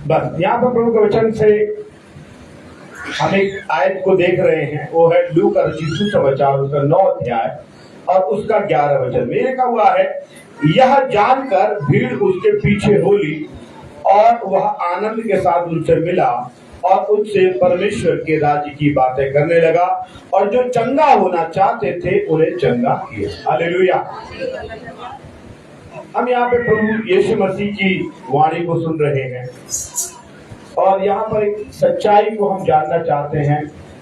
बस यहाँ पर प्रभु के वचन से हम एक आयत को देख रहे हैं, वो है लूका रचित सुसमाचार उसका 9 अध्याय और उसका 11 वचन में लिखा हुआ है, यह जानकर भीड़ उसके पीछे होली और वह आनंद के साथ उनसे मिला और उनसे परमेश्वर के राज्य की बातें करने लगा और जो चंगा होना चाहते थे उन्हें चंगा किया। हालेलुया। हम यहाँ पे प्रभु यीशु मसीह की वाणी को सुन रहे हैं और यहाँ पर एक सच्चाई को हम जानना चाहते हैं।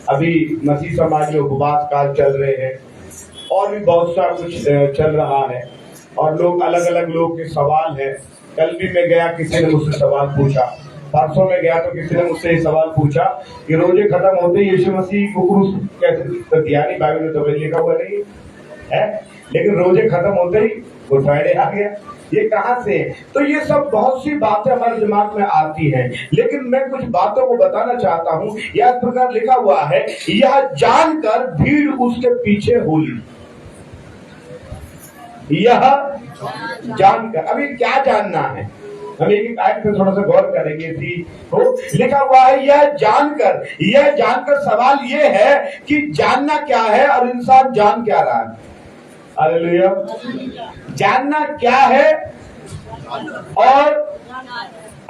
अभी मसीह समाज में उपवास काल चल रहे हैं और भी बहुत सा कुछ चल रहा है और लोग अलग अलग लोग के सवाल है। कल भी मैं गया, किसी ने मुझसे सवाल पूछा, परसों में गया तो किसी ने मुझसे सवाल पूछा कि रोजे खत्म होते ही यीशु मसीह को क्रूस कैसे दिया? नहीं, बाइबल में तो लिखा हुआ नहीं है, लेकिन रोजे खत्म होते ही गुड फ्राइडे आ गया। ये कहां से है? तो ये सब बहुत सी बातें हमारे दिमाग में आती हैं, लेकिन मैं कुछ बातों को बताना चाहता हूँ। यह प्रकार लिखा हुआ है, यह जानकर भीड़ उसके पीछे होली। यह जानकर, अभी क्या जानना है? हम एक आयत पे थोड़ा सा गौर करेंगे। तो लिखा हुआ है यह जानकर सवाल ये है कि जानना क्या है और इंसान जान क्या रहा है। हालेलुया। जानना क्या है? और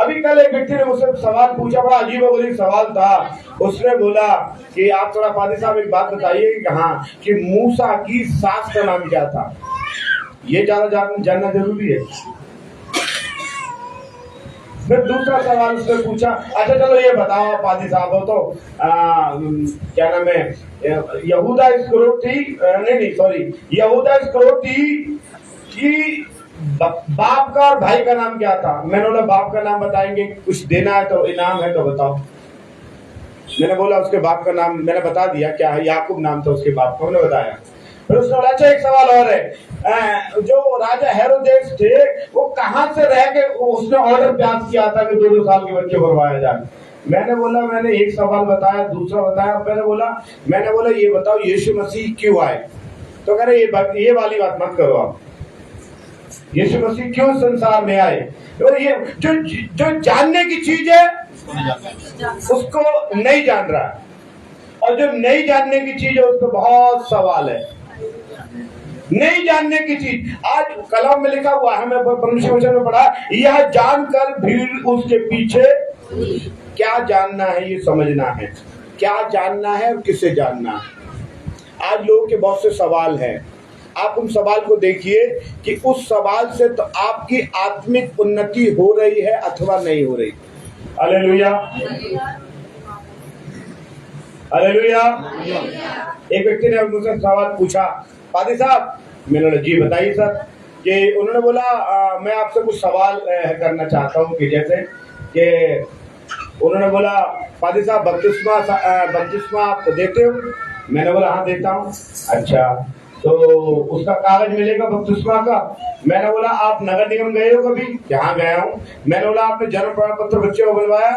अभी कल एक व्यक्ति ने मुझसे सवाल पूछा, बड़ा अजीब अजीब सवाल था। उसने बोला कि आप थोड़ा पादी साहब एक बात बताइए कि कहा कि मूसा की सास का नाम क्या था? ये जानना जरूरी है। फिर दूसरा सवाल उसने पूछा, अच्छा चलो ये बताओ पादी साहब हो तो क्या नाम है, यहूदा इस्करियोती यहूदा इस्करियोती की बाप का और भाई का नाम क्या था? मैंने बोला बाप का नाम बताएंगे, कुछ देना है तो इनाम है तो बताओ। मैंने बोला उसके बाप का नाम मैंने बता दिया, क्या है? याकूब नाम था उसके बाप का, मैंने बताया। फिर उसने बोला अच्छा एक सवाल और है, जो राजा हेरोदेस थे वो कहां से रह के उसने ऑर्डर पास किया था कि 2-2 साल के बच्चे भरवाए जाए? मैंने बोला मैंने एक सवाल बताया, दूसरा बताया। मैंने बोला ये बताओ यीशु मसीह क्यों आए? तो कह रहे ये वाली बात मत करो आप, यीशु मसीह क्यों संसार में आए? और ये जो जानने की चीज है उसको नहीं जान रहा, और जो नहीं जानने की चीज है उस पर बहुत सवाल है। नहीं जानने की चीज आज कलाम में लिखा हुआ है, मैं परमेश्वर वचन में पढ़ा, यह जानकर भीड़ उसके पीछे। क्या जानना है? ये समझना है क्या जानना है और किसे जानना है। आज लोगों के बहुत से सवाल हैं, आप उन सवाल को देखिए कि उस सवाल से तो आपकी आत्मिक उन्नति हो रही है अथवा नहीं हो रही। Hallelujah, hallelujah. एक व्यक्ति ने मुझसे सवाल पूछा, पादी साहब, मैंने बोला जी बताइए सर। कि उन्होंने बोला मैं आपसे कुछ सवाल करना चाहता हूँ कि जैसे कि उन्होंने बोला पादी साहब बपतिस्मा आप देते हो? मैंने बोला हाँ देता हूँ। अच्छा तो उसका कागज मिलेगा बपतिस्मा का? मैंने बोला आप नगर निगम गए हो कभी? यहाँ गया हूँ। मैंने बोला आपने जन्म प्रमाण पत्र बच्चे को बनवाया?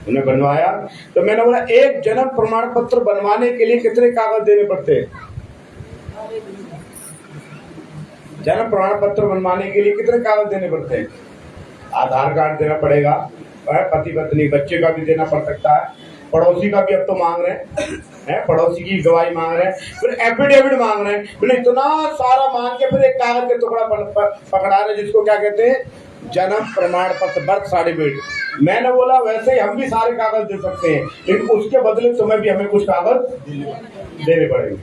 उन्हें बनवाया। तो मैंने बोला एक जन्म प्रमाण पत्र बनवाने के लिए कितने कागज देने पड़ते हैं? जन्म प्रमाण पत्र बनवाने के लिए कितने कागज देने पड़ते हैं? आधार कार्ड देना पड़ेगा, पति पत्नी बच्चे का भी देना पड़ सकता है, पड़ोसी का भी अब तो मांग रहे हैं, पड़ोसी की गवाही मांग रहे हैं, फिर एफिडेविट मांग रहे हैं, फिर इतना सारा मांग के फिर एक कागज के टुकड़ा पकड़ा रहे जिसको क्या कहते हैं, जन्म प्रमाण पत्र, बर्थ सर्टिफिकेट। मैंने बोला वैसे ही हम भी सारे कागज दे सकते हैं, लेकिन उसके बदले तुम्हें भी हमें कुछ कागज देने पड़ेंगे।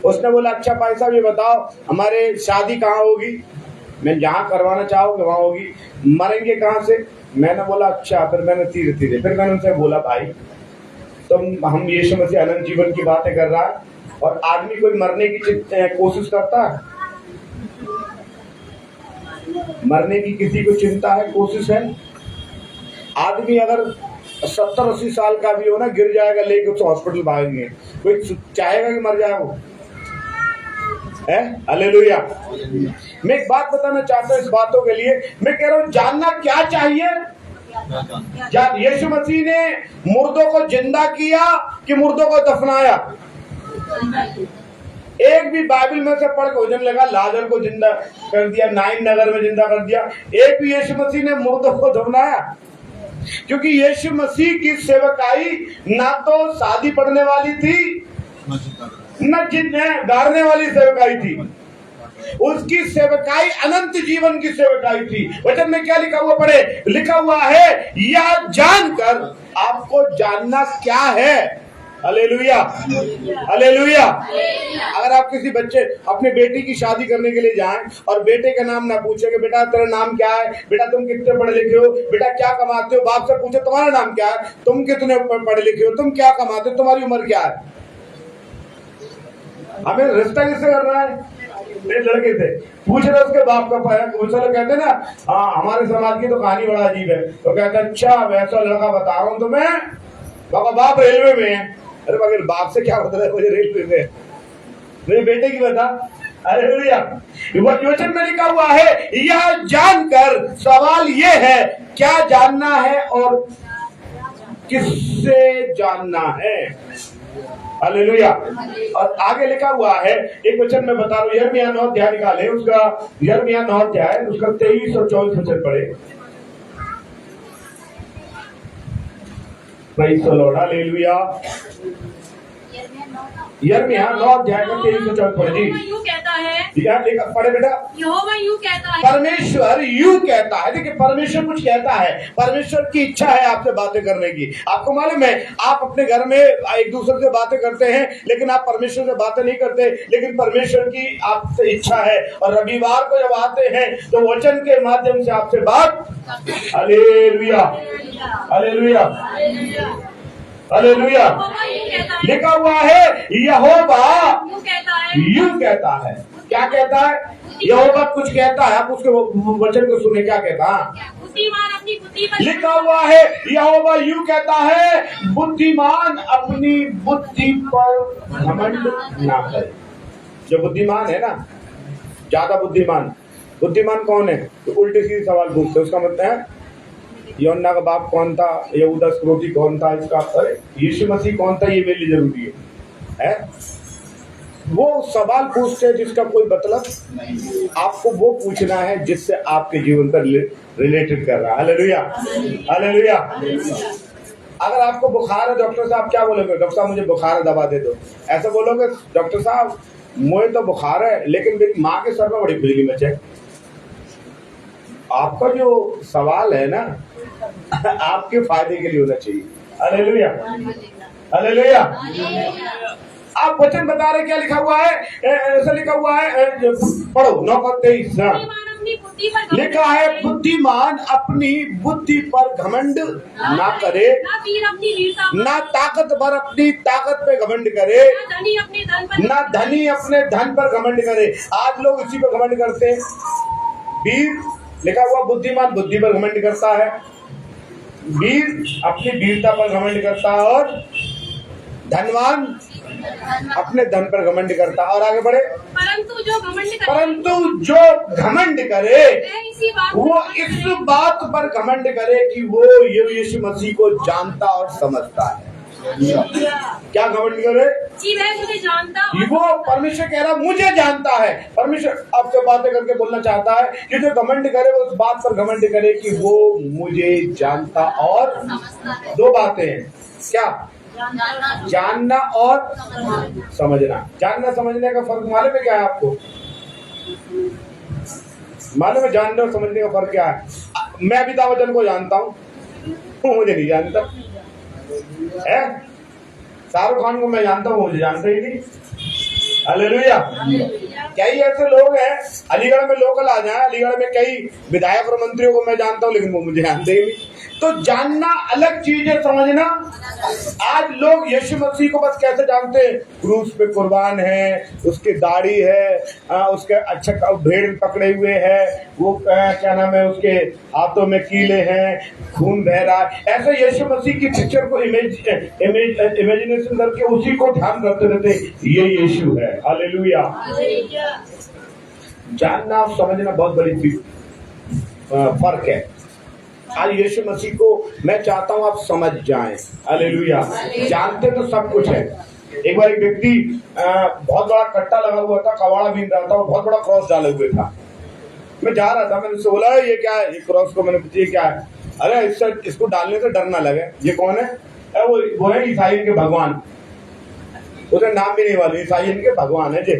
उसने बोला अच्छा भाई साहब ये बताओ हमारे शादी कहाँ होगी? मैं जहाँ करवाना चाहोगे वहाँ होगी। मरेंगे कहाँ से? मैंने बोला अच्छा। फिर मैंने धीरे धीरे फिर मैंने उनसे बोला भाई तुम हम यीशु मसीह अनंत जीवन की बातें कर रहा है और आदमी कोई मरने की कोशिश करता है? मरने की किसी को चिंता है, कोशिश है? आदमी अगर 70-80 साल का भी हो ना, गिर जाएगा लेके उसको हॉस्पिटल भागेंगे, कोई चाहेगा कि मर जाए वो? है? हालेलुया। मैं एक बात बताना चाहता हूँ इस बातों के लिए, मैं कह रहा हूँ जानना क्या चाहिए। यीशु मसीह ने मुर्दों को जिंदा किया कि मुर्दों को दफनाया? एक भी बाइबल में से पढ़ के वचन लगा लाजर को जिंदा कर दिया, नाइन नगर में जिंदा कर दिया। एक भी यीशु मसीह ने मुर्दों को दफनाया? क्योंकि यीशु मसीह की सेवकाई ना तो शादी पढ़ने वाली थी, न जिन्हें गाड़ने वाली सेवकाई थी। उसकी सेवकाई अनंत जीवन की सेवकाई थी। वचन में क्या लिखा हुआ पढ़े? लिखा हुआ है, यह जानकर आपको जानना क्या है। Hallelujah, hallelujah. अगर आप किसी बच्चे अपने बेटी की शादी करने के लिए जाएं और बेटे का नाम ना पूछे कि बेटा तेरा नाम क्या है, बेटा तुम कितने पढ़े लिखे हो, बेटा क्या कमाते हो, बाप से पूछे तुम्हारा नाम क्या है, तुम कितने पढ़े लिखे हो, तुम क्या कमाते हो, तुम्हारी उम्र क्या है, हमें रिश्ता किससे करना है? एक लड़के थे, पूछ रहे उसके बाप का पाया। कुछ लोग कहते ना, हाँ हमारे समाज की तो कहानी बड़ा अजीब है। तो कहते अच्छा वैसा लड़का बता रहा हूँ तुम्हें, बाबा बाप रेलवे में है। अरे मगर बाप से क्या बता रहा है मुझे रेलवे में, मेरे बेटे की बता। अरे वचन में लिखा हुआ है, यह जानकर, सवाल ये है क्या जानना है और किससे जानना है। हालेलुया। और आगे लिखा हुआ है, एक वचन में बता रहा हूं, यिर्मयाह 9 अध्याय निकाले उसका, यिर्मयाह 9 अध्याय उसका 23 और 24 वचन पढ़े। Praise the Lord, hallelujah. यिर्मयाह 9 अध्याय का 23 और 24 पढ़े जी। यूं कहता है, पढ़े बेटा। यहोवा यूं कहता है, परमेश्वर यूं कहता है। देखिए परमेश्वर कुछ कहता है, परमेश्वर की इच्छा है आपसे बातें करने की। आपको मालूम है, आप अपने घर में एक दूसरे से बातें करते हैं लेकिन आप परमेश्वर से बातें नहीं करते, लेकिन परमेश्वर की आपसे इच्छा है। और रविवार को जब आते हैं तो वचन के माध्यम से आपसे बात। Hallelujah, hallelujah, hallelujah. लिखा हुआ है, यहोवा यूं कहता है। क्या कहता है? यहोवा कुछ कहता है, आप उसके वचन को सुने। क्या कहता है? लिखा हुआ है, यहोवा यूं कहता है, बुद्धिमान अपनी बुद्धि पर घमंड ना करे। जो बुद्धिमान है ना, ज्यादा बुद्धिमान, बुद्धिमान कौन है? तो उल्टे सीधे सवाल पूछते, उसका मतलब है यूहन्ना का बाप कौन था, यहूदा इस्करियोती कौन था, इसका अरे यीशु मसीह कौन था, ये मेरे लिए जरूरी है? वो सवाल पूछते हैं जिसका कोई मतलब नहीं। आपको वो पूछना है जिससे आपके जीवन पर रिलेटेड कर रहा है। Hallelujah, hallelujah. अगर आपको बुखार है, डॉक्टर साहब क्या बोलोगे? डॉक्टर साहब मुझे बुखार है, दवा दे दो। ऐसा बोलोगे? डॉक्टर साहब मुझे तो बुखार है लेकिन मेरी माँ के सर में बड़ी खुजली मच है। आपका जो सवाल है ना आपके फायदे के लिए होना चाहिए। Hallelujah, hallelujah. आप वचन बता रहे, क्या लिखा हुआ है? ऐसा लिखा हुआ है, पढ़ो 9:23। लिखा है, बुद्धिमान अपनी बुद्धि पर घमंड ना करे, ना ताकतवर अपनी ताकत पे घमंड करे, ना धनी अपने धन पर घमंड करे। आज लोग इसी पर घमंड करते हैं। वीर लिखा हुआ, बुद्धिमान बुद्धि पर घमंड करता है, वीर अपनी वीरता पर घमंड करता है, और धनवान अपने धन पर घमंड करता है। और आगे बढ़े, परंतु जो घमंड करे वो इस बात पर घमंड करे कि वो यीशु मसीह को जानता और समझता है। क्या घमंड करे? कि मैं मुझे जानता हूं। वो परमेश्वर कह रहा मुझे जानता है। परमेश्वर आपसे बातें करके बोलना चाहता है कि जो घमंड करे वो उस बात पर घमंड करे कि वो मुझे जानता और दो बातें हैं। क्या? जानना और समझना। जानना समझने का फर्क मालूम है क्या है आपको? मालूम है जानने और समझने का फर्क क्या है? मैं अमिताभ बच्चन को जानता हूँ, मुझे नहीं जानता है। शाहरुख खान को मैं जानता हूँ, मुझे जानता ही नहीं। हालेलुया। कई ऐसे लोग हैं अलीगढ़ में लोकल आ जाए, अलीगढ़ में कई विधायक और मंत्रियों को मैं जानता हूँ लेकिन वो मुझे जानते ही नहीं। तो जानना अलग चीज है, समझना। आज लोग यीशु मसीह को बस कैसे जानते हैं? क्रूस पे कुर्बान है, उसकी दाढ़ी है, उसके अच्छा भेड़ पकड़े हुए है, वो क्या नाम है, उसके हाथों में कीले हैं, खून बह रहा है। ऐसे यीशु मसीह की पिक्चर को इमेजिनेशन करके उसी को ध्यान करते रहते, ये यीशु है। हालेलुया। जानना और समझना बहुत बड़ी फर्क है। आज यीशु मसीह को मैं चाहता हूं आप समझ जाएं। हालेलुया। जानते तो सब कुछ है, एक बार एक व्यक्ति बहुत बड़ा कट्टा लगा हुआ था, कबाड़ा बीन रहा था और बहुत बड़ा क्रॉस डाले हुए था। मैं जा रहा था, मैंने उससे बोला ये क्या है, ये क्रॉस को मैंने पूछा ये क्या है? अरे इसको डालने से डर ना लगे। ये कौन है? वो है ईसाई के भगवान। उसे नाम भी नहीं मालूम, ईसाई के भगवान है जी,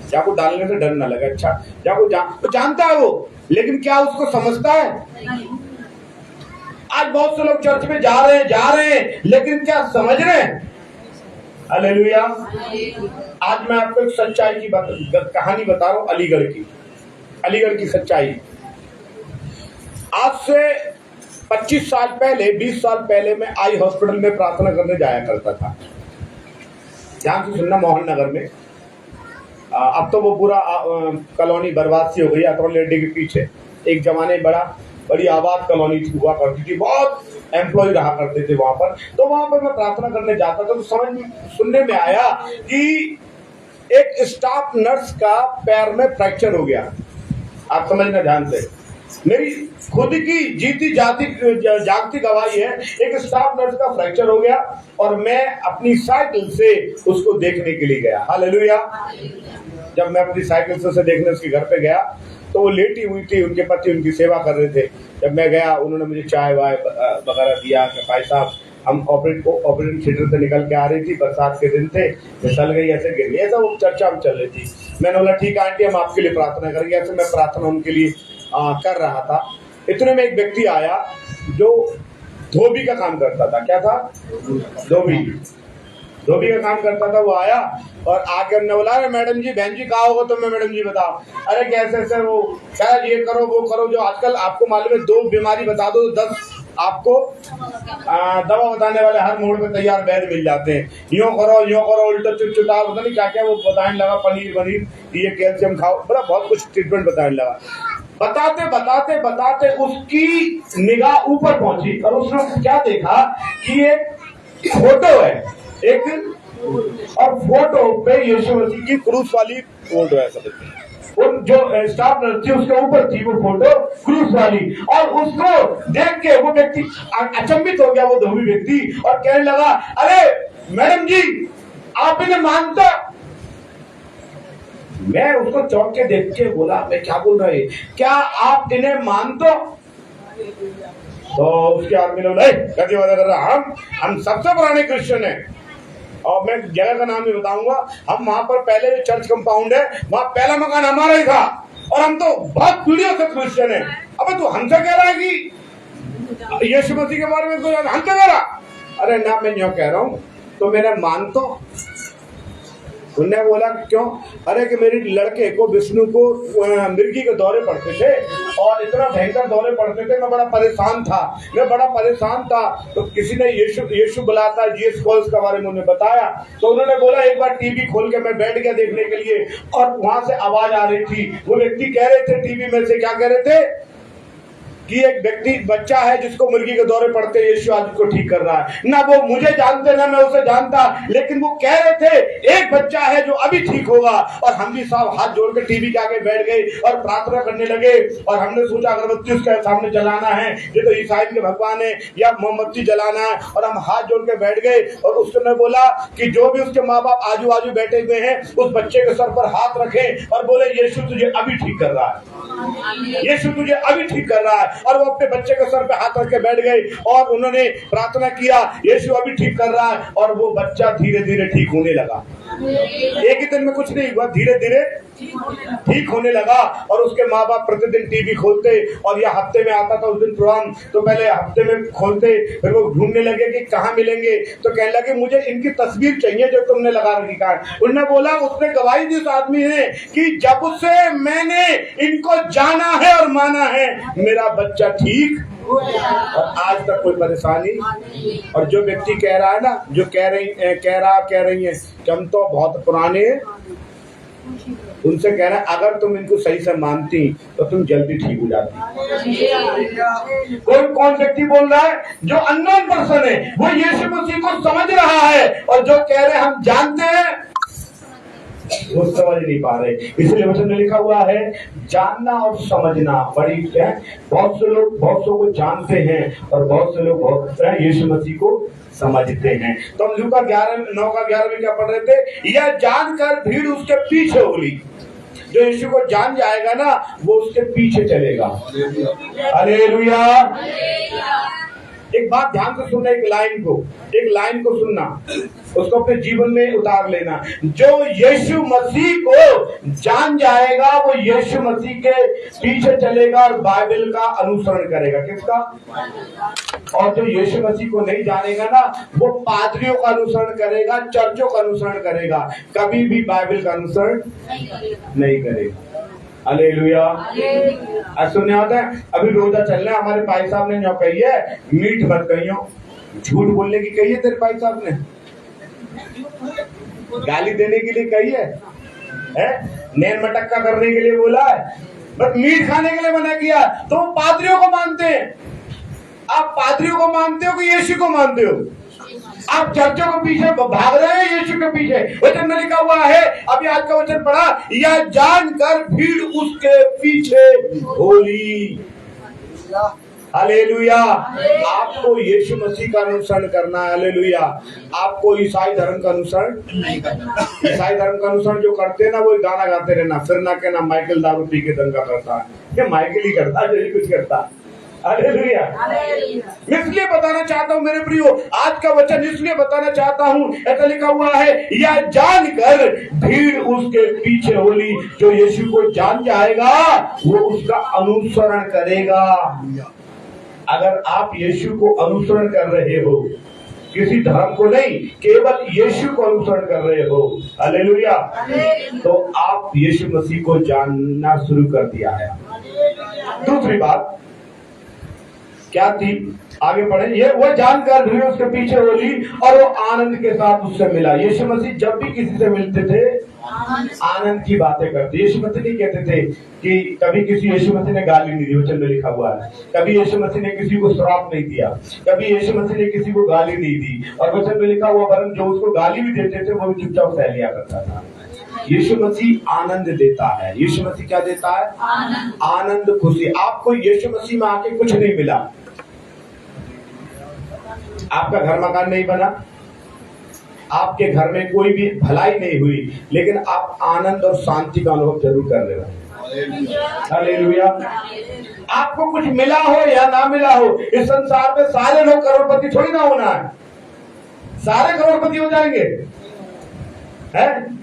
जाको डालने से डर ना लगे। अच्छा जाको तो जानता है वो, लेकिन क्या उसको समझता है? आज बहुत से लोग चर्च में जा रहे हैं लेकिन क्या समझ रहे हैं? हालेलुया। आज मैं आपको एक सच्चाई की कहानी बता रहा हूं, अलीगढ़ की सच्चाई। आज से 25 साल पहले, 20 साल पहले मैं आई हॉस्पिटल में प्रार्थना करने जाया करता था। ध्यान से सुनना, मोहन नगर में। अब तो वो पूरा कॉलोनी बर्बाद सी हो गई। अतौल लेडी के पीछे एक जमाने बड़ी आबाद कॉलोनी हुआ करती थी, बहुत एम्प्लॉय रहा करते थे वहां पर। तो वहां पर मैं प्रार्थना करने जाता था तो सुनने में आया कि एक स्टाफ नर्स का पैर में फ्रैक्चर हो गया। आप समझना ध्यान से, मेरी खुद की जीती जागती गवाही है, एक स्टाफ नर्स का फ्रैक्चर हो गया और मैं अपनी साइकिल से उसको देखने के लिए गया। हालेलुया। जब मैं अपनी साइकिल से उसे देखने उसके घर पे गया तो वो लेटी हुई थी, उनके पति उनकी सेवा कर रहे थे। जब मैं गया उन्होंने मुझे चाय वाय वगैरह दिया कि भाई साहब हम ऑपरेटिंग थिएटर से निकल के आ रही थी, बरसात के दिन थे, फिसल गई, ऐसे गिर गई, ऐसा वो चर्चा में चल रही थी। मैंने बोला ठीक है आंटी, हम आपके लिए प्रार्थना करेंगे। ऐसे मैं प्रार्थना उनके लिए कर रहा था। इतने में एक व्यक्ति आया जो धोबी का काम करता था। क्या था? धोबी का काम करता था। वो आया और आके हमने बोला अरे मैडम जी, बहन जी कहाँ होगा? तो मैं मैडम जी बताओ। अरे कैसे वो क्या ये करो वो करो, जो आजकल आपको मालूम है 2 बीमारी बता दो 10 आपको दवा बताने वाले हर मोड़ पे तैयार वैद्य मिल जाते हैं। यूँ करो उल्टा चुटचुटा, पता नहीं क्या क्या वो बताने लगा, पनीर ये कैल्शियम खाओ, बड़ा बहुत कुछ ट्रीटमेंट बताने लगा। बताते उसकी निगाह ऊपर पहुंची और उसने क्या देखा कि एक फोटो है और फोटो पे यीशु मसीह की क्रूस वाली फोटो है। सब और जो स्टाफ नर्स थी उसके ऊपर थी वो फोटो क्रूस वाली, और उसको देख के वो व्यक्ति अचंभित हो गया, वो धोबी व्यक्ति, और कहने लगा अरे मैडम जी आप इन्हें मानते? मैं उसको चौंक के देख के बोला मैं क्या बोल रहे, क्या आप इन्हें मानते? तो उसके आदमी ने बोला कैसी बात कर रहा, हम सबसे पुराने क्रिश्चियन हैं। और मैं जगह का नाम नहीं बताऊंगा, हम वहां पर पहले जो चर्च कंपाउंड है वहां पहला मकान हमारा ही था और हम तो बहुत पीढ़ियों से क्रिश्चियन है। अब तू हमसे कह रहा है कि यीशु मसीह के बारे में हमसे कह रहा? अरे ना, मैं यूं कह रहा हूं तो मेरा मान तो। उन्होंने बोला क्यों? अरे कि मेरी लड़के को विष्णु को मिर्गी के दौरे पड़ते थे और इतना भयंकर दौरे पड़ते थे, मैं बड़ा परेशान था। तो किसी ने यीशु बुलाता जीएस कॉल्स के बारे में उन्हें बताया। तो उन्होंने बोला एक बार टीवी खोल के मैं बैठ गया देखने के लिए और वहां से आवाज आ रही थी। वो व्यक्ति कह रहे थे टीवी में से, क्या कह रहे थे कि एक बच्चा है जिसको मुर्गी के दौरे पड़ते, यीशु आज को ठीक कर रहा है। ना वो मुझे जानते ना मैं उसे जानता, लेकिन वो कह रहे थे एक बच्चा है जो अभी ठीक होगा। और हम भी साहब हाथ जोड़ के टीवी के आगे बैठ गए और प्रार्थना करने लगे। और हमने सोचा अगरबत्ती उसके सामने जलाना है, ये तो ईसाई के भगवान है, या मोमबत्ती जलाना है। और हम हाथ जोड़ के बैठ गए और उसने बोला कि जो भी उसके माँ बाप आजू बाजू बैठे हुए हैं उस बच्चे के सर पर हाथ रखें और बोले यीशु तुझे अभी ठीक कर रहा है, यीशु तुझे अभी ठीक कर रहा है। और वो अपने बच्चे के सर पे हाथ रख के बैठ गए और उन्होंने प्रार्थना किया यीशु अभी ठीक कर रहा है। और वो बच्चा धीरे धीरे ठीक होने लगा। एक ही दिन में कुछ नहीं हुआ, धीरे धीरे ठीक होने लगा। और उसके माँ बाप प्रतिदिन टीवी खोलते और यह हफ्ते में आता था उस दिन प्रोग्राम, तो पहले हफ्ते में खोलते, फिर वो ढूंढने लगे कि कहाँ मिलेंगे। तो कहने लगे मुझे इनकी तस्वीर चाहिए जो तुमने लगा रखी है। उन्होंने बोला, उसने गवाही दी उस आदमी ने कि जब से मैंने इनको जाना है और माना है मेरा बच्चा ठीक और आज तक कोई परेशानी। और जो व्यक्ति कह रहा है ना, जो कह रही है कि हम तो बहुत पुराने हैं, उनसे कह रहा है अगर तुम इनको सही से मानती तो तुम जल्दी ठीक हो जाती। कौन व्यक्ति बोल रहा है? जो अननोन पर्सन है, वो यीशु मसीह को समझ रहा है। और जो कह रहे हैं हम जानते हैं, वो समझ नहीं पा रहे। इसलिए वचन में लिखा हुआ है जानना और समझना बड़ी है। बहुत से लोग बहुत सौ को जानते हैं और बहुत से लोग बहुत यीशु मसीह को समझते हैं। तो हम लूका 9:11 में क्या पढ़ रहे थे? यह जानकर भीड़ उसके पीछे उड़ी। जो यीशु को जान जाएगा ना वो उसके पीछे चलेगा। हालेलुया। एक बात ध्यान से सुनना, एक लाइन को सुनना, उसको अपने जीवन में उतार लेना। जो यीशु मसीह को जान जाएगा वो यीशु मसीह के पीछे चलेगा और बाइबल का अनुसरण करेगा। किसका? और जो यीशु मसीह को नहीं जानेगा ना वो पादरियों का अनुसरण करेगा, चर्चों का अनुसरण करेगा, कभी भी बाइबल का अनुसरण नहीं करेगा। हालेलुया। आज सुनने आता है अभी रोजा चल रहा है, हमारे भाई साहब ने जो कही है मीठ मत कहियो, झूठ बोलने की कही है तेरे भाई साहब ने, गाली देने के लिए कही है, नैन मटक्का करने के लिए बोला है, बस मीठ खाने के लिए मना किया। तो पादरियों को मानते हैं। आप पादरियों को मानते हो कि यीशु को मानते हो? आप चर्चों के पीछे भाग रहे हैं, यीशु के पीछे। वचन में लिखा हुआ है, अभी आज का वचन पढ़ा, यह जानकर भीड़ उसके पीछे होली। हालेलुया। आपको यीशु मसीह का अनुसरण करना है। हालेलुया। आपको ईसाई धर्म का अनुसरण नहीं करना। ईसाई धर्म का अनुसरण जो करते हैं ना वो गाना गाते रहना, फिर ना कहना माइकल दारू पी के दंगा करता है। ये माइकल ही करता है, जो ही कुछ करता है। हालेलुया। मैं इसलिए बताना चाहता हूँ मेरे प्रियो, आज का वचन इसलिए बताना चाहता हूँ, ऐसा लिखा हुआ है यह जानकर भीड़ उसके पीछे होली। जो यीशु को जान जाएगा वो उसका अनुसरण करेगा। अगर आप यीशु को अनुसरण कर रहे हो, किसी धर्म को नहीं, केवल यीशु को अनुसरण कर रहे हो, हालेलुया, तो आप यीशु मसीह को जानना शुरू कर दिया है। दूसरी बात क्या थी? आगे पढ़े। ये वो जानकर भीड़ उसके पीछे होली और वो आनंद के साथ उससे मिला। यीशु मसीह जब भी किसी से मिलते थे आनंद की बातें करते। यीशु मसीह नहीं कहते थे कि कभी किसी यीशु मसीह ने गाली नहीं दी, वचन में लिखा हुआ है। कभी यीशु मसीह ने किसी को श्राप नहीं दिया, कभी यीशु मसीह ने किसी को गाली नहीं दी, और वचन में लिखा हुआ वरन जो उसको गाली भी देते थे वो चुपचाप सह लिया करता था। यीशु मसीह आनंद देता है। यीशु मसीह क्या देता है? आनंद, खुशी। आपको यीशु मसीह में आके कुछ नहीं मिला, आपका घर मकान नहीं बना, आपके घर में कोई भी भलाई नहीं हुई, लेकिन आप आनंद और शांति का अनुभव जरूर कर रहे हो। हालेलुया। आपको कुछ मिला हो या ना मिला हो, इस संसार में सारे लोग करोड़पति थोड़ी ना होना है। सारे करोड़पति हो जाएंगे हैं?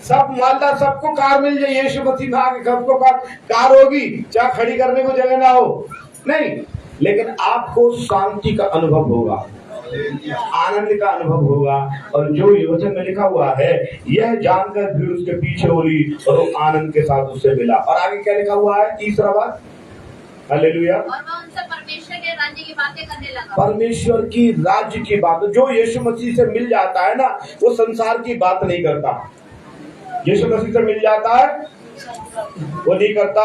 सब मालदार, सबको कार मिल जाए, यीशु मसीह में आके सबको कार होगी, चाहे खड़ी करने को जगह ना हो, नहीं, लेकिन आपको शांति का अनुभव होगा, आनंद का अनुभव होगा। और जो वचन में लिखा हुआ है यह जानकर भीड़ उसके पीछे होली और वो आनंद के साथ उससे मिला। और आगे क्या लिखा हुआ है? तीसरा बात, हालेलुया, और वह उनसे परमेश्वर के राज्य की बातें करने लगा। परमेश्वर की राज्य की बात। जो यीशु मसीह से मिल जाता है ना वो संसार की बात नहीं करता। यीशु मसीह से मिल जाता है वो नहीं करता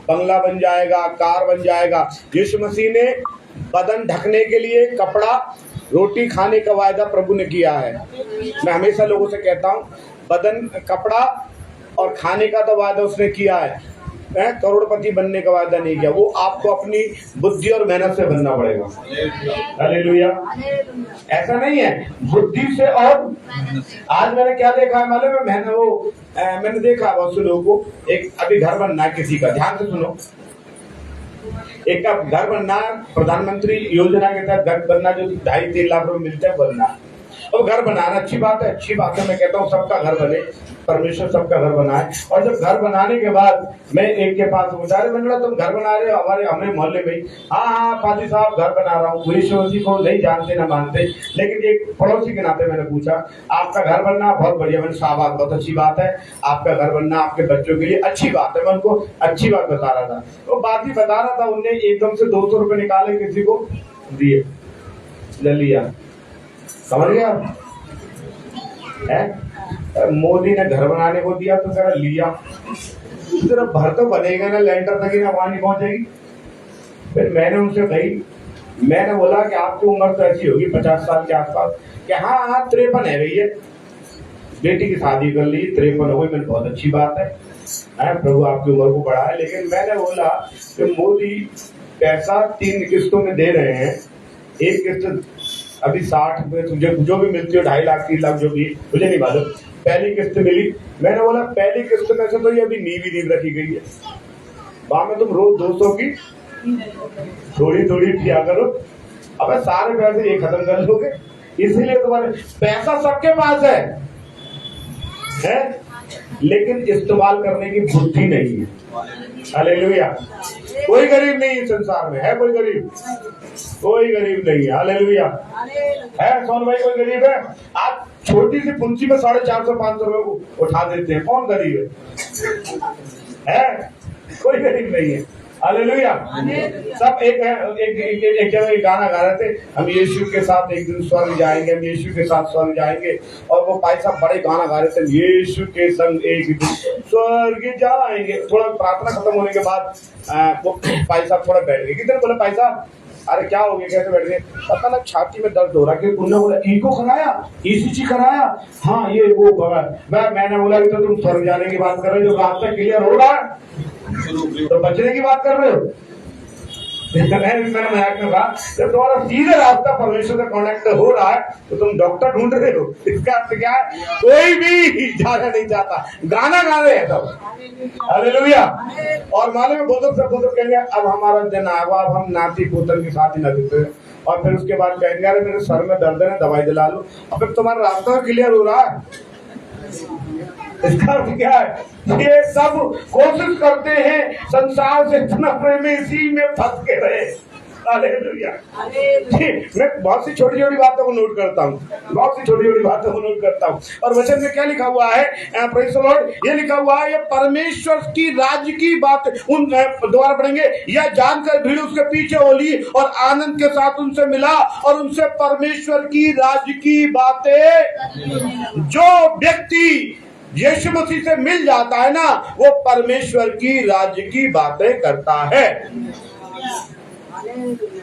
बंगला बन जाएगा, कार बन जाएगा। यीशु मसीह ने बदन ढकने के लिए कपड़ा, रोटी खाने का वायदा प्रभु ने किया है। मैं हमेशा लोगों से कहता हूँ बदन, कपड़ा और खाने का तो वायदा उसने किया है, करोड़पति बनने का वायदा नहीं किया। वो आपको अपनी बुद्धि और मेहनत से बनना पड़ेगा। हालेलुया। ऐसा नहीं है बुद्धि से। और आज मैंने क्या देखा है मालूम है? मैंने देखा बहुत से लोगों को, एक अभी घर बनना है किसी का, ध्यान से सुनो, एक का घर बनना, प्रधानमंत्री योजना के तहत घर बनना, जो 2.5-3 लाख रुपए मिलते हैं, बनना। और घर बनाना अच्छी बात है, अच्छी बात है। मैं कहता हूँ सबका घर बने, परमेश्वर सबका घर बनाए। और जब घर बनाने के बाद मैं एक के पास पूछा, अरे मैंने तुम घर बना रहे हो हमारे मोहल्ले में? हाँ पादी साहब घर बना रहा हूँ। यीशु मसीह को नहीं जानते ना मानते, लेकिन एक पड़ोसी के नाते मैंने पूछा आपका घर बनना बहुत बढ़िया। मैंने शाबाश, बहुत अच्छी बात है, आपका घर बनना आपके बच्चों के लिए अच्छी बात है। मैं उनको अच्छी बात बता रहा था, वो बात ही बता रहा था। उनने एकदम से 200 रुपए निकाले, किसी को दिए, ले लिया। समझ गया? मोदी ने घर बनाने को दिया तो जरा लिया, सिर्फ भर तो बनेगा ना, लेंटर तक ही ना, वहां नहीं पहुंचेगी। फिर मैंने उनसे कही, मैंने बोला कि आपकी उम्र तो ऐसी होगी 50 साल के आसपास। कि हाँ 53 है भैया। बेटी की शादी कर ली, 53 हो गई, मैंने बहुत अच्छी बात है, प्रभु आपकी उम्र को बढ़ाए। लेकिन मैंने बोला कि मोदी पैसा 3 किस्तों में दे रहे हैं, एक किस्त अभी 60 में तुझे जो भी मिलती हो, 2.5 लाख 3 लाख जो भी, मुझे नहीं मालूम, पहली किस्त मिली। मैंने बोला पहली किस्त में से तो ये अभी नींव रखी गई है, बाद में तुम रोज 200 की थोड़ी थोड़ी पिया करो, अब सारे पैसे ये खत्म कर लोगे, इसीलिए तुम्हारे पैसा सबके पास है लेकिन इस्तेमाल करने की बुद्धि नहीं है। हालेलुया। कोई गरीब नहीं है संसार में, है कोई गरीब? कोई गरीब नहीं है। हालेलुया। है सोन भाई, कोई गरीब है? आप छोटी सी पुंसी में 450-500 रुपए को उठा देते हैं, कौन गरीब है? कोई गरीब नहीं है। हालेलुया। सब एक जगह गाना गा रहे थे, हम यीशु के साथ एक दिन स्वर्ग जाएंगे, हम यीशु के साथ स्वर्ग जाएंगे, और वो भाई साहब बड़े गाना गा रहे थे, यीशु के संग एक दिन स्वर्ग जाएंगे। थोड़ा प्रार्थना खत्म होने के बाद वो भाई साहब थोड़ा बैठ गए। कितने बोले भाई साहब अरे क्या हो गया, कैसे बैठ गए? पता ना छाती में दर्द हो रहा है। उन्होंने बोला ईको कराया, ईसीजी कराया, हाँ ये वो मैंने बोला तो तुम स्वर्ग जाने की बात कर रहे हो, जो रास्ता क्लियर हो रहा है तो बचने की बात कर रहे हो। मैंने मजाक में कहा जब तुम्हारा सीधा रास्ता परमेश्वर से कनेक्ट हो रहा है तो तुम डॉक्टर ढूंढ रहे हो, इसका अर्थ क्या है? कोई भी जाना नहीं चाहता, गाना गा रहे हैं सब। हालेलुया। और मालूम है बुजुर्ग से बुजुर्ग कहेंगे अब हमारा दिन आएगा, अब हम नाती पोतन की शादी न देते, और फिर उसके बाद कहेंगे अरे मेरे सर में दर्द है, दवाई दिला लो। अब फिर तुम्हारा रास्ता क्लियर हो रहा है। इसका अर्थ क्या है? ये सब कोशिश करते हैं संसार से इतना प्रेम, इसी में फंस के रहे। हालेलुया। मैं बहुत सी छोटी छोटी बातों को नोट करता हूँ, बहुत सी छोटी छोटी बातों को नोट करता हूँ। और वचन में क्या लिखा हुआ है? प्रेज़ द लॉर्ड, ये लिखा हुआ है ये परमेश्वर की राज्य की बात उन दोबारा पढ़ेंगे, यह जानकर भीड़ उसके पीछे होली और आनंद के साथ उनसे मिला और उनसे परमेश्वर की राज्य की बातें। जो व्यक्ति यीशु मसीह से मिल जाता है ना, वो परमेश्वर की राज्य की बातें करता है।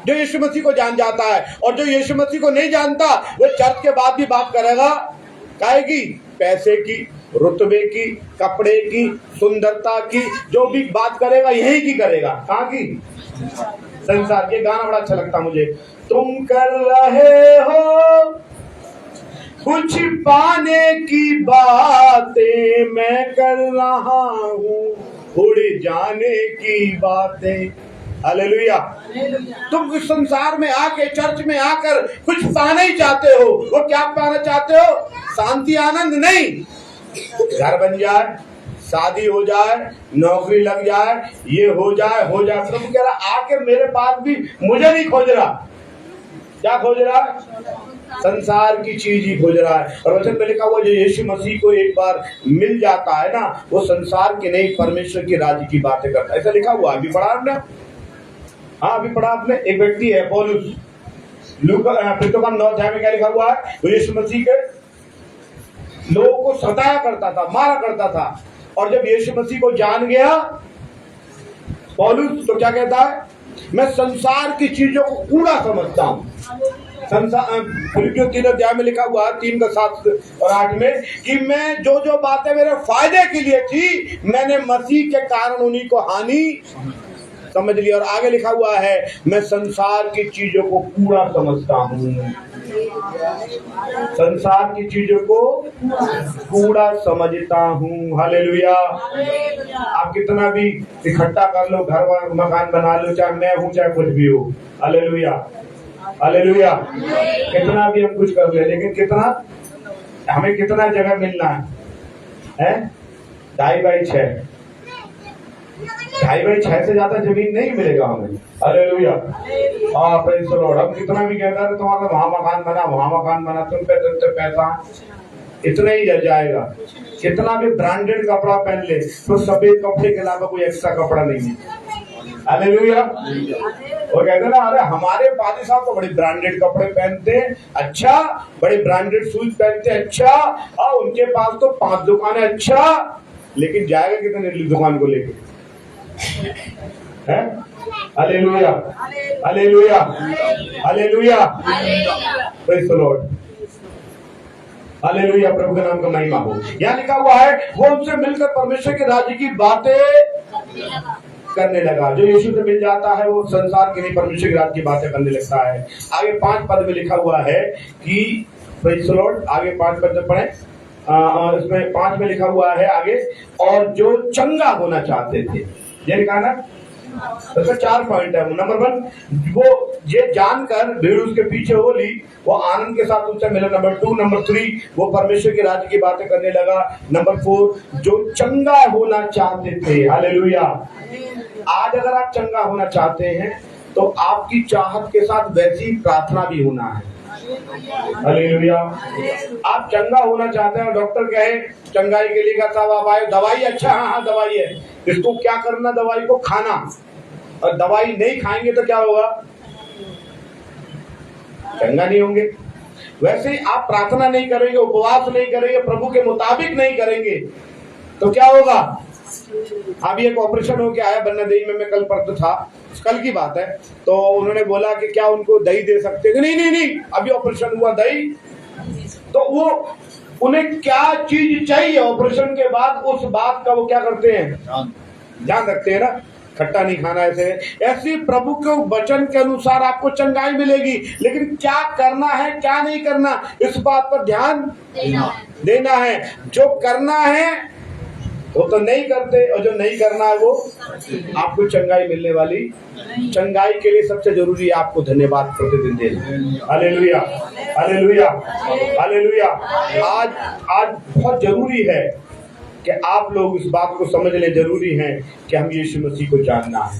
जो यीशु मसीह को जान जाता है, और जो यीशु मसीह को नहीं जानता वो चर्च के बाद भी बात करेगा काहे की? पैसे की, रुतबे की, कपड़े की, सुंदरता की, जो भी बात करेगा यही की करेगा। कहाँ की? संसार। ये गाना बड़ा अच्छा लगता मुझे, तुम कर रहे हो कुछ पाने की बातें, मैं कर रहा हूँ उड़ जाने की बातें। हालेलुया। तुम इस संसार में आके, चर्च में आकर कुछ पाना ही चाहते हो। वो क्या पाना चाहते हो? शांति, आनंद नहीं। घर बन जाए, शादी हो जाए, नौकरी लग जाए, ये हो जाए। प्रभु कह रहा आके मेरे पास भी मुझे नहीं खोज रहा। क्या खोज रहा है? संसार की चीज ही खोज रहा है। और वचन में लिखा हुआ जो यीशु मसीह को एक बार मिल जाता है ना, वो संसार की नहीं परमेश्वर की राज्य की बातें करता है। ऐसा लिखा हुआ अभी पढ़ा आपने? हाँ अभी पढ़ा आपने। एक व्यक्ति है पौलुस, प्रेरितों का 9 अध्याय में क्या लिखा हुआ है? वो यीशु मसीह के लोगों को सताया करता था, मारा करता था, और जब यीशु मसीह को जान गया पौलुस तो क्या कहता है? मैं संसार की चीजों को कूड़ा समझता हूँ। फिलिप्पियों 3 अध्याय में लिखा हुआ 3 का 7 और 8 में कि मैं जो बातें मेरे फायदे के लिए थी, मैंने मसीह के कारण उन्हीं को हानि समझ लिया। और आगे लिखा हुआ है मैं संसार की चीजों को कूड़ा समझता हूँ। संसार की चीजों को कूड़ा समझता हूँ। हालेलुया। आप कितना भी इकट्ठा कर लो, घर मकान बना लो, चाहे मैं हूँ चाहे कुछ भी हो। हालेलुया। हालेलुया। कितना भी हम कुछ कर ले, लेकिन कितना हमें कितना जगह मिलना है? 2.5x6। 2.5x6 से ज्यादा जमीन नहीं मिलेगा हमें। हालेलुया। Praise the Lord. हम कितना भी कहता है तुम्हारा वहां मकान बना, तुम पे पैसा इतना ही जल जाएगा। कितना भी ब्रांडेड कपड़ा पहन ले तो सफेद कपड़े के अलावा कोई एक्स्ट्रा कपड़ा नहीं है। हालेलुया। वो कहते ना अरे हमारे फादर साहब तो बड़े ब्रांडेड कपड़े पहनते हैं, अच्छा, बड़े ब्रांडेड शूज पहनते हैं, अच्छा, और उनके पास तो 5 दुकानें, अच्छा, लेकिन जाएगा कितने दुकान को लेके? Hallelujah. Hallelujah. Hallelujah. Praise the Lord. Hallelujah, प्रभु के नाम का महिमा हो। यहाँ लिखा हुआ है वो उनसे मिलकर परमेश्वर के राज्य की बातें करने लगा। जो यीशु से मिल जाता है वो संसार के नहीं परमेश्वर के राज्य की बातें करने लगता है। आगे 5 पद में लिखा हुआ है कि प्रेज़ द लॉर्ड, आगे 5 पद पढ़े। इसमें 5 में लिखा हुआ है आगे, और जो चंगा होना चाहते थे, ये लिखा ना, उसका 4 पॉइंट है। नंबर 1, वो ये जानकर भीड़ उसके पीछे हो ली, वो आनंद के साथ उससे मिला। नंबर 2, नंबर 3, वो परमेश्वर के राज्य की बातें करने लगा। नंबर 4, जो चंगा होना चाहते थे। हालेलुया। आज अगर आप चंगा होना चाहते हैं तो आपकी चाहत के साथ वैसी प्रार्थना भी होना है। हालेलुया। आप चंगा होना चाहते हैं और डॉक्टर कहे चंगाई के लिए कहता आप आए, दवाई अच्छा, हाँ दवाई है, इसको क्या करना, दवाई को खाना, और दवाई नहीं खाएंगे तो क्या होगा, चंगा नहीं होंगे। वैसे ही आप प्रार्थना नहीं करेंगे, उपवास नहीं करेंगे, प्रभु के मुताबिक नहीं करेंगे तो क्या होगा। अभी एक ऑपरेशन हो गया है बन्नादेवी में, मैं कल परसों था, कल की बात है, तो उन्होंने बोला कि क्या उनको दही दे सकते हैं। नहीं नहीं नहीं, अभी ऑपरेशन हुआ, दही तो वो उन्हें क्या चीज चाहिए ऑपरेशन के बाद, उस बात का वो क्या करते हैं, ध्यान रखते हैं ना। खट्टा नहीं खाना, ऐसे प्रभु के वचन के अनुसार आपको चंगाई मिलेगी, लेकिन क्या करना है क्या नहीं करना इस बात पर ध्यान देना है। जो करना है वो तो नहीं करते, और जो नहीं करना है वो आपको चंगाई मिलने वाली। चंगाई के लिए सबसे जरूरी है आपको धन्यवाद प्रतिदिन देना। Hallelujah, hallelujah, hallelujah. आज बहुत जरूरी है कि आप लोग इस बात को समझ लें, जरूरी है कि हम यीशु मसीह को जानना है।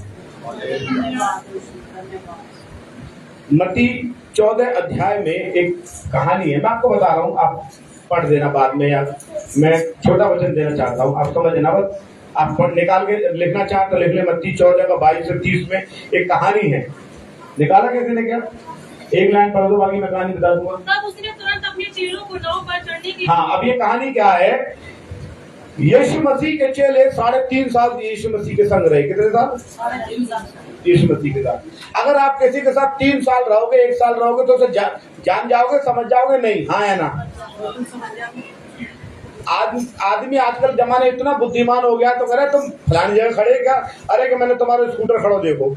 मत्ती 14 अध्याय में एक कहानी है, मैं आपको बता रहा हूँ, आप पढ़ देना बाद में, या मैं छोटा वचन देना चाहता हूँ, आप समझ लेना। बस आप निकाल के लिखना चाहते तो लिख ले। मत्ती 14 का 22 से 30 में एक कहानी है। निकाला कैसे ने क्या, एक लाइन पढ़ दो, बाकी मैं कहानी बता दूंगा। तब उसने तुरंत अपने चेलों को नाव पर चढ़ने की। हाँ, अब ये कहानी क्या है, यीशु मसीह के चेले 3.5 साल यीशु मसीह के संग रहे। कितने साल यीशु मसीह के साथ? अगर आप किसी के साथ 3 साल रहोगे, 1 साल रहोगे तो उसे जान जाओगे, समझ जाओगे, नहीं? हाँ या ना? आदमी आजकल जमाने इतना बुद्धिमान हो गया तो करे तुम फलानी जगह खड़े क्या, अरे कि मैंने तुम्हारा स्कूटर खड़ो देखो।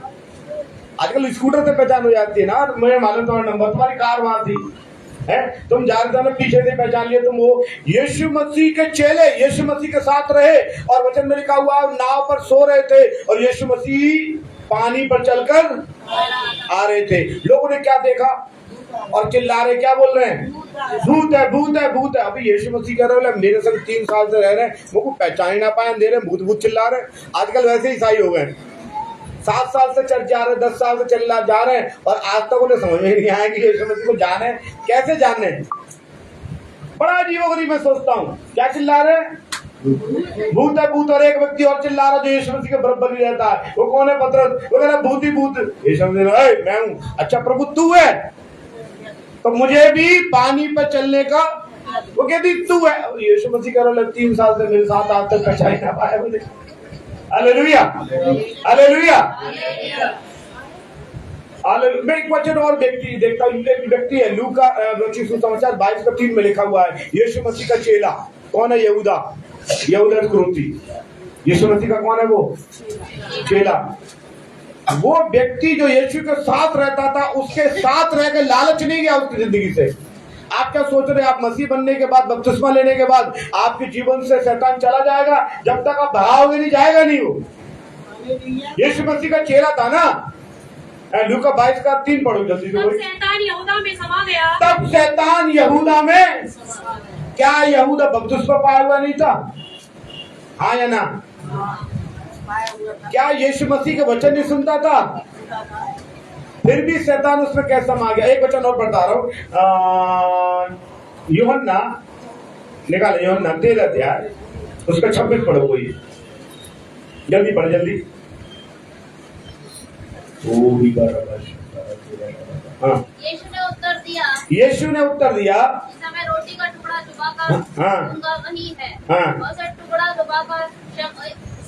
आजकल स्कूटर से पहचान हो जाती है ना, मुझे मालूम तुम्हारा नंबर, तुम्हारी कार वहां थी है, तुम जानते हो पीछे से पहचान लिए तुम वो। यीशु मसीह के चेले यीशु मसीह के साथ रहे, और वचन में लिखा हुआ नाव पर सो रहे थे और यीशु मसीह पानी पर चलकर आ रहे थे। लोगों ने क्या देखा और चिल्ला रहे, क्या बोल रहे हैं, भूत है, भूत है, भूत है। अभी यीशु मसीह कह रहे हैं मेरे संग 3 साल से रह रहे हैं, मुझको पहचान ही ना पाए, दे रहे भूत भूत चिल्ला रहे। आजकल वैसे ही ईसाई हो गए, 7 साल से चल जा रहे, 10 साल से चल जा रहे हैं, और आज तक उन्हें समझ में नहीं आया कि यीशु मसीह को जाने कैसे जाने। बड़ा अजीब मैं सोचता हूँ, क्या चिल्ला रहे हैं, भूत है, भूत। और एक व्यक्ति और चिल्ला रहा जो यीशु मसीह के बराबर ही रहता है, वो कौन है, पतरस। वो कह रहा भूत ही भूत। यीशु मसीह मैं हूँ। अच्छा प्रभु तू है तो मुझे भी पानी पर चलने का, वो कहती तू है। यीशु मसीह कह रहा 3 साल से मेरे साथ आज तक पहचान ना पाया मुझे। Hallelujah, hallelujah. मैं एक वचन और व्यक्ति देखता हूँ, एक व्यक्ति है लूका सुसमाचार 22:3 में लिखा हुआ है, यीशु मसीह का चेला कौन है, यहूदा इस्करियोती। यीशु मसीह का कौन है वो चेला। वो व्यक्ति जो यीशु के साथ रहता था, उसके साथ रह के लालच नहीं गया उसकी जिंदगी से। आप क्या सोच रहे हैं, आप मसीह बनने के बाद, बपतिस्मा लेने के बाद आपके जीवन से शैतान चला जाएगा? जब तक आप भगाओगे नहीं, जाएगा नहीं वो। यीशु मसीह का चेला था ना। लूका 22:3 पढ़ो जल्दी से। तब शैतान यहूदा में समा गया। तब शैतान यहूदा में, क्या यहूदा बपतिस्मा पाया हुआ नहीं था? हाँ या ना? क्या यीशु मसीह के वचन नहीं सुनता था? फिर भी शैतान उसमें कैसे समा गया? एक वचन और बता रहा हूँ, यूहन्ना निकाले, यूहन्ना 13 अध्याय उसका 26 पढ़ो कोई, जल्दी पढ़ो जल्दी। हाँ। यीशु ने उत्तर दिया मैं रोटी का टुकड़ा डुबाकर हाँ दूंगा वही है। हाँ और टुकड़ा डुबाकर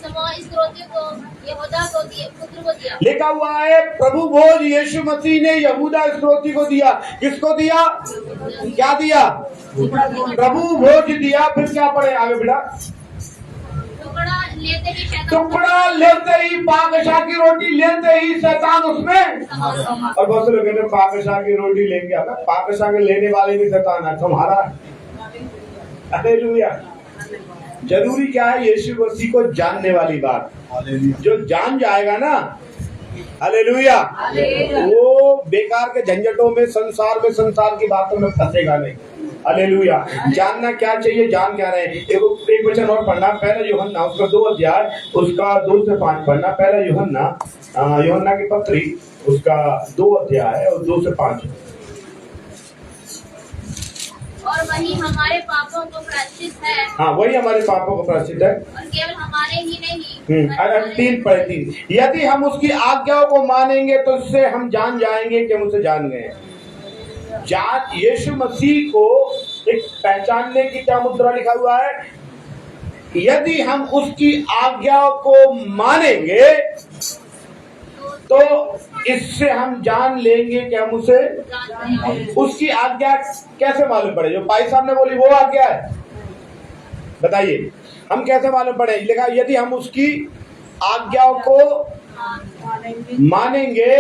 समौन इस्करियोती को यहूदा को पुत्र को दिया। लिखा हुआ है प्रभु भोज यीशु मसीह ने यहूदा इस्करियोती को दिया। किसको दिया? क्या दिया? प्रभु भोज दिया। फिर क्या पढ़े आगे बेटा? टुकड़ा लेते ही बादशाह की रोटी लेते ही शैतान उसमें। और बहुत से लोग कहते हैं बादशाह की रोटी लेंगे। अब बादशाह के लेने वाले भी शैतान है तुम्हारा। हालेलुया। जरूरी क्या है? यीशु मसीह को जानने वाली बात। जो जान जाएगा ना, हालेलुया, वो बेकार के झंझटों में, संसार की बातों में फंसेगा नहीं। हालेलुया। जानना क्या चाहिए, जान क्या रहे। एक वचन और पढ़ना, पहला यूहन्ना उसका 2 अध्याय उसका 2 से 5 पढ़ना। पहला यूहन्ना की पत्री उसका 2 अध्याय और 2 से 5। और वही हमारे पापों को प्रायश्चित है। हाँ, वही हमारे पापों को प्रायश्चित है। और केवल हमारे ही नहीं। 3 यदि हम उसकी आज्ञाओं को मानेंगे तो उससे हम जान जाएंगे कि हम उसे जान गए। जान यीशु मसीह को एक पहचानने की क्या मुद्रा लिखा हुआ है? यदि हम उसकी आज्ञाओं को मानेंगे तो इससे हम जान लेंगे कि हम उसे। उसकी आज्ञा कैसे मालूम पड़े? जो भाई साहब ने बोली वो आज्ञा है। बताइए हम कैसे मालूम पड़े? लिखा यदि हम उसकी आज्ञाओं को मानेंगे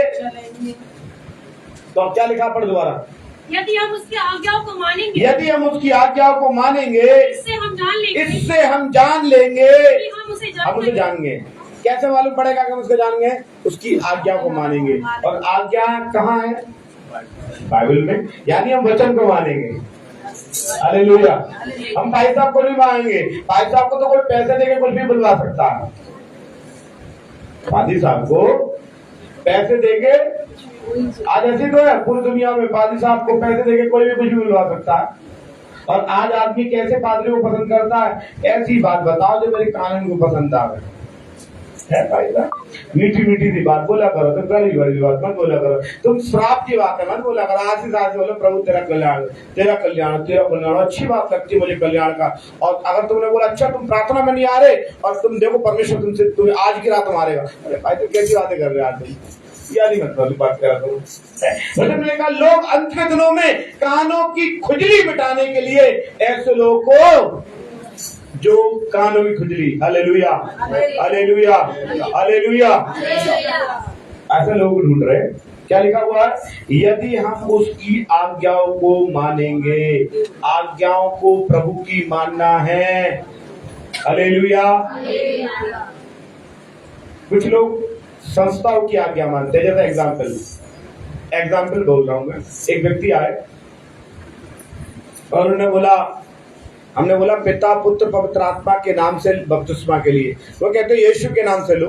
तो क्या लिखा? पढ़ दोबारा। यदि हम उसकी आज्ञाओं को मानेंगे, यदि हम उसकी आज्ञाओं को मानेंगे इससे हम जान लेंगे कि हम उसे जान गए। कैसे मालूम पड़ेगा कि हम उसको जान गए? उसकी आज्ञा को मानेंगे। और आज्ञा कहाँ है? बाइबल में। यानी हम वचन को मानेंगे। हालेलुया। हम भाई साहब को नहीं मानेंगे। भाई साहब को तो कोई पैसे देके कुछ भी बुलवा सकता है। पादी साहब को पैसे देके, आज ऐसी तो है पूरी दुनिया में, पादी साहब को पैसे देके कोई भी कुछ भी बुलवा सकता है। और आज आदमी कैसे पादरी को पसंद करता है? ऐसी बात बताओ जो मेरे कानून को पसंद आवे। है भाई साहब, मीठी मीठी सी बात बोला करो, तो गली गली बात मत बोला करो। तुम श्राप की बात है मत बोला करो। आशीष आज बोलो प्रभु तेरा कल्याण, तेरा कल्याण, तेरा कल्याण। अच्छी बात लगती है मुझे कल्याण का। और अगर तुमने बोला अच्छा तुम प्रार्थना में नहीं आ रहे और तुम देखो परमेश्वर तुमसे तुम्हें आज की रात मारेगा, अरे भाई तुम कैसी बातें कर रहे हो आदमी? यानी मतलब बात कर रहा हूँ। लोग अंत के दिनों में कानों की खुजली मिटाने के लिए ऐसे लोगों को जो कानों की खुजली, हालेलुया हालेलुया हालेलुया, ऐसे लोग ढूंढ रहे। क्या लिखा हुआ है? यदि हम उसकी आज्ञाओं को मानेंगे। आज्ञाओं को प्रभु की मानना है। हालेलुया। कुछ लोग संस्थाओं की आज्ञा मानते हैं। जैसे एग्जाम्पल बोल रहा हूं मैं। एक व्यक्ति आए और उन्होंने बोला, हमने बोला पिता पुत्र पवित्र आत्मा के नाम से बपतिस्मा के लिए। वो कहते हैं यीशु के नाम से लो।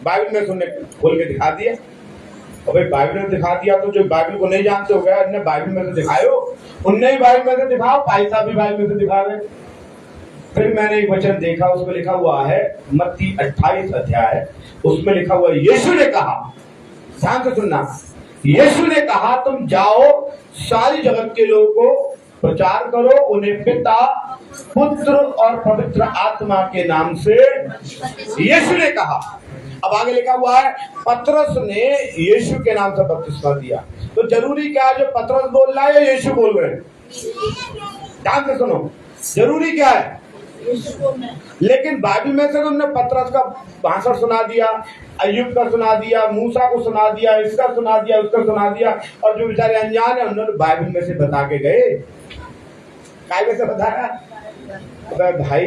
बाइबल में तुमने खोल के दिखा दिया। और भाई बाइबल में दिखा दिया तो जो बाइबल को नहीं जानते हो गया, उन्हें बाइबल में से दिखाओ, उनने ही बाइबल में से दिखाओ, भाई साहब भी बाइबल में से दिखा रहे। फिर मैंने एक वचन देखा, उसमें लिखा हुआ है मत्ती 28 अध्याय, उसमें लिखा हुआ है यीशु ने कहा, ध्यान से सुनना, यीशु ने कहा तुम जाओ सारी जगत के लोगों को प्रचार करो, उन्हें पिता पुत्र और पवित्र आत्मा के नाम से। यीशु ने कहा। अब आगे लिखा हुआ है पतरस ने यीशु के नाम से बपतिस्मा दिया। तो जरूरी क्या है जो पतरस बोल रहा है या यीशु बोल रहे हैं? ध्यान से सुनो, जरूरी क्या है? लेकिन बाइबल में से तुमने पतरस का भाषण सुना दिया, अय्यूब का सुना दिया, मूसा को सुना दिया, इसका सुना दिया, उसका सुना दिया, और जो बेचारे अनजान है उन्होंने बाइबल में से बता के गए। काय में से बताया? भाई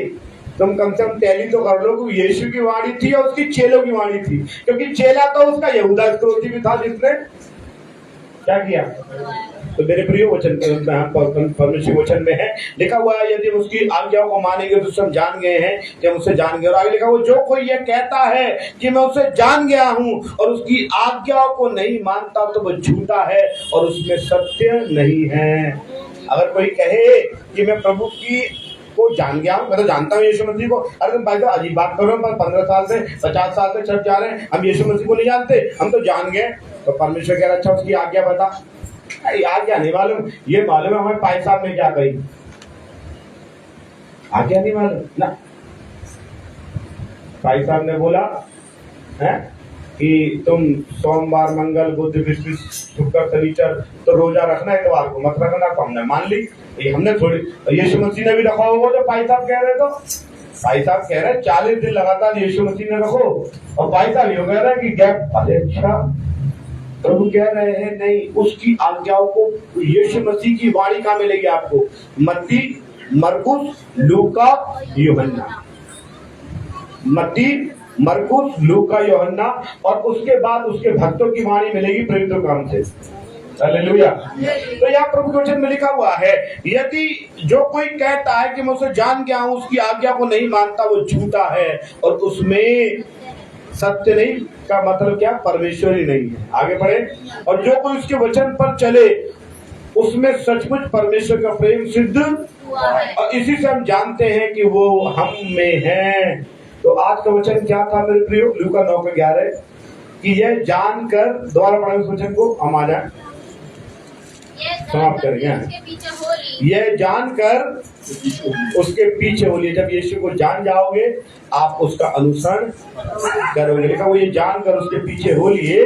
तुम कम से कम टैली तो कर लो कि यीशु की वाणी थी और उसकी चेलों की वाणी थी, क्योंकि चेला तो उसका यहूदा इस्करियोती भी था जिसने क्या किया। तो मेरे प्रिय वचन परमेश्वर वचन में है लिखा हुआ है यदि उसकी आज्ञाओं को मानेंगे तो सब जान गए हैं कि हम उसे जान गए। और आगे लिखा हुआ जो कोई ये कहता है कि मैं उसे जान गया हूं और उसकी आज्ञाओं को नहीं मानता तो वो झूठा है और उसमें सत्य नहीं है। अगर कोई कहे कि मैं प्रभु की को जान गया हूं, मैं तो जानता हूँ यीशु मसीह को, अरे तुम भाई साहब अजीब बात कर रहे हो, 15 साल से 50 साल से चर्च जा रहे हैं, हम यीशु मसीह को नहीं जानते, हम तो जान गए। तो परमेश्वर कह रहा अच्छा उसकी आज्ञा बता। आज्ञा नहीं मालूम, ये मालूम है हमारे भाई साहब ने क्या कही, आज्ञा नहीं मालूम ना। भाई साहब ने बोला है कि तुम सोमवार, मंगल, बुध, बृहस्पति, शुक्र, शनिचर तो रोजा रखना, इतवार को मत रखना। तो हमने मान ली, ये हमने थोड़ी, यीशु मसीह ने भी रखा होगा जो भाई साहब कह रहे। तो भाई साहब कह रहे 40 दिन लगातार यीशु मसीह ने रखो, और भाई साहब ये कह रहे हैं कि गैप। अरे अच्छा, प्रभु कह रहे हैं नहीं, उसकी आज्ञाओं को यीशु मसीह की वाणी कहाँ मिलेगी आपको? मत्ती, मरकुस, लूका, यूहन्ना। मत्ती, मरकुस, लूका, यूहन्ना, और उसके बाद उसके भक्तों की वाणी मिलेगी प्रेरितों काम से। हालेलुया। तो यहाँ प्रभु के वचन में लिखा हुआ है, यदि जो कोई कहता है कि मैं उसे जान गया हूं, उसकी आज्ञा को नहीं मानता, वो झूठा है और उसमें सत्य नहीं। का मतलब क्या? परमेश्वर ही नहीं है। आगे बढ़े। और जो कोई उसके वचन पर चले, उसमें सचमुच परमेश्वर का प्रेम सिद्ध हुआ है, और इसी से हम जानते हैं कि वो हम में है। तो आज का वचन क्या था मेरे प्रियो? लूका 9:11 कि यह जानकर, दोबारा पढ़े उस वचन को, हम आ जाए समाप्त करेंगे। यह जानकर उसके पीछे हो लिए। जब यीशु को जान जाओगे आप उसका अनुसरण करोगे। लिखा वो ये जानकर उसके पीछे हो लिए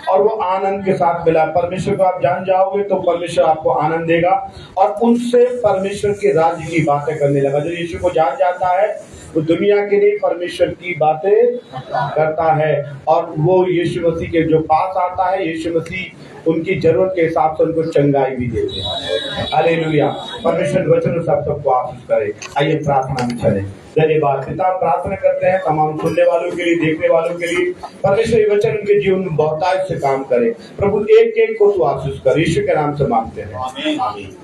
और वो आनंद के साथ मिला। परमेश्वर को आप जान जाओगे तो परमेश्वर आपको आनंद देगा, और उनसे परमेश्वर के राज्य की बातें करने लगा। जो यीशु को जान जाता है वो दुनिया के लिए परमेश्वर की बातें करता है, और वो यीशु मसीह के जो पास आता है, यीशु मसीह उनकी जरूरत के हिसाब से उनको चंगाई भी देते हैं। हालेलुया। परमेश्वर वचन सबको आशीष करे। आइए प्रार्थना में चले। धन्यवाद पिता, प्रार्थना करते हैं तमाम सुनने वालों के लिए, देखने वालों के लिए। परमेश्वर वचन उनके जीवन में बहुतायत से काम करे। प्रभु एक एक को तू आशीष कर, यीशु के नाम से मांगते हैं, आमीन।